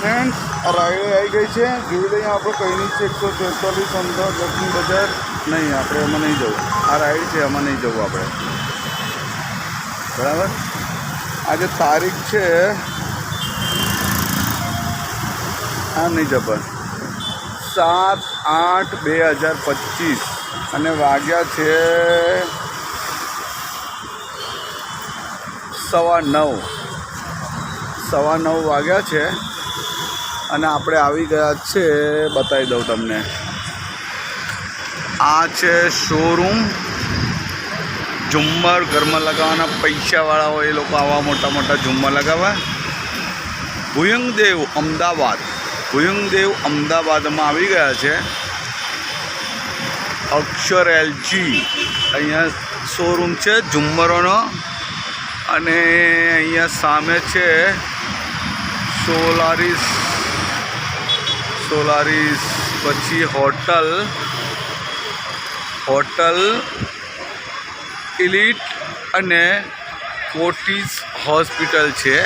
Friends, આ રાઈડે આવી ગઈ છે. જોઈ લઈએ આપણે કઈ નહીં છે. 143 અંદર દક્ષિણ બજાર. નહીં, આપણે એમાં નહીં જવું. આ રાઈડ છે, એમાં નહીં જવું આપણે. બરાબર. આજે તારીખ છે આ નહીં જબર 7/8/2025 અને વાગ્યા છે 9:15 વાગ્યા છે. અને આપણે આવી ગયા છે, બતાવી દઉં તમને. આ છે શોરૂમ. ઝુમ્મર ઘરમાં લગાવવાના પૈસાવાળા હોય એ લોકો આવા મોટા મોટા ઝુમ્મર લગાવવા. ભુયંગદેવ અમદાવાદમાં આવી ગયા છે. અક્ષર એલજી અહીંયા શોરૂમ છે ઝુમ્મરોનો. અને અહીંયા સામે છે સોલારીસ. પછી હોટલ ઇલીટ અને કોટીસ હોસ્પિટલ છે.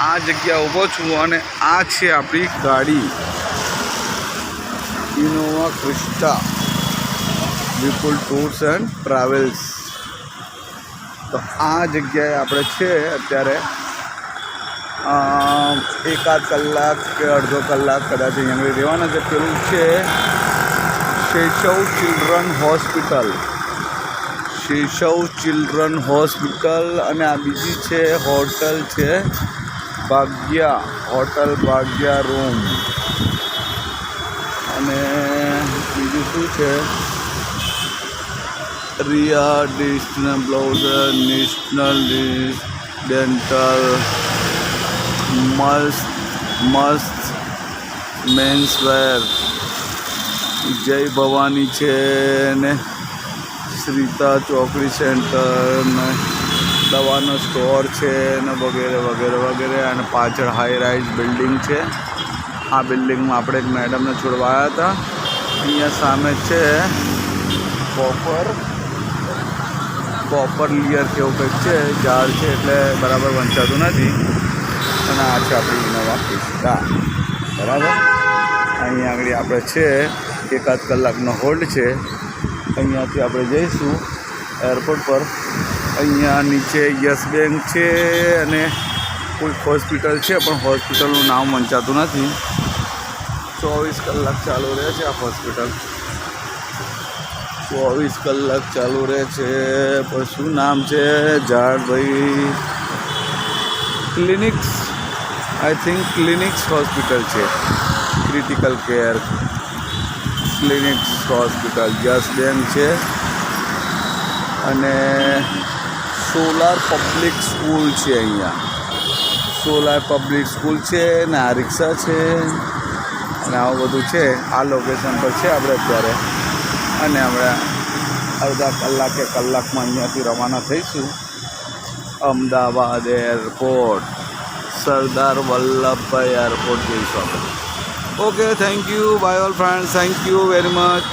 આ જગ્યા ઊભો છું અને આ છે આપણી ગાડી Innova Crysta Vipul tours and travels. તો આ જગ્યાએ આપણે છે અત્યારે. એકાદ કલાક કે અડધો કલાક કદાચ અહીંયા રહેવાના છે. પેલું છે શૈશવ ચિલ્ડ્રન હોસ્પિટલ અને આ બીજી છે હોટલ છે ભાગ્યા રૂમ. અને બીજું શું છે રિયા નેશનલ ડેન્ટલ મસ્ત મેન્સવેર. જય ભવાની છે ને શ્રીતા ચોકડી સેન્ટર ને દવાનો સ્ટોર છે ને વગેરે વગેરે વગેરે. અને પાછળ હાઈ રાઇઝ બિલ્ડિંગ છે. આ બિલ્ડિંગમાં આપણે એક મેડમને છોડવાયા હતા. અહીંયા સામે છે કોપર લિયર કેવું કંઈક છે ઝાડ છે એટલે બરાબર વંચાતું નથી. અને આ છે આપણી ઇનોવા ક્રિસ્ટા. બરાબર. અહીંયા આગળ આપણે છે એકાદ કલાકનો હોલ્ડ છે. અહીંયાથી આપણે જઈશું એરપોર્ટ પર. અહીંયા નીચે યસ બેંક છે અને કોઈક હોસ્પિટલ છે પણ હોસ્પિટલનું નામ વંચાતું નથી. 24 કલાક ચાલુ રહે છે આ હોસ્પિટલ. 24 કલાક ચાલુ રહે છે. પણ શું નામ છે ઝાડભાઈ? Clinics, I think clinics hospital છે. Critical care clinics hospital. Yes Bank છે અને સોલાર પબ્લિક સ્કૂલ છે. અહીંયા સોલાર પબ્લિક સ્કૂલ છે ને આ રિક્ષા છે અને આવું બધું છે. આ લોકેશન પર છે આપણે અત્યારે. અને આપણે અડધા કલાકમાં અહીંયાથી રવાના થઈશું અમદાવાદ એરપોર્ટ. સરદાર વલ્લભભાઈ એરપોર્ટ જઈશું આપણે. Okay, thank you. Bye all friends, thank you very much.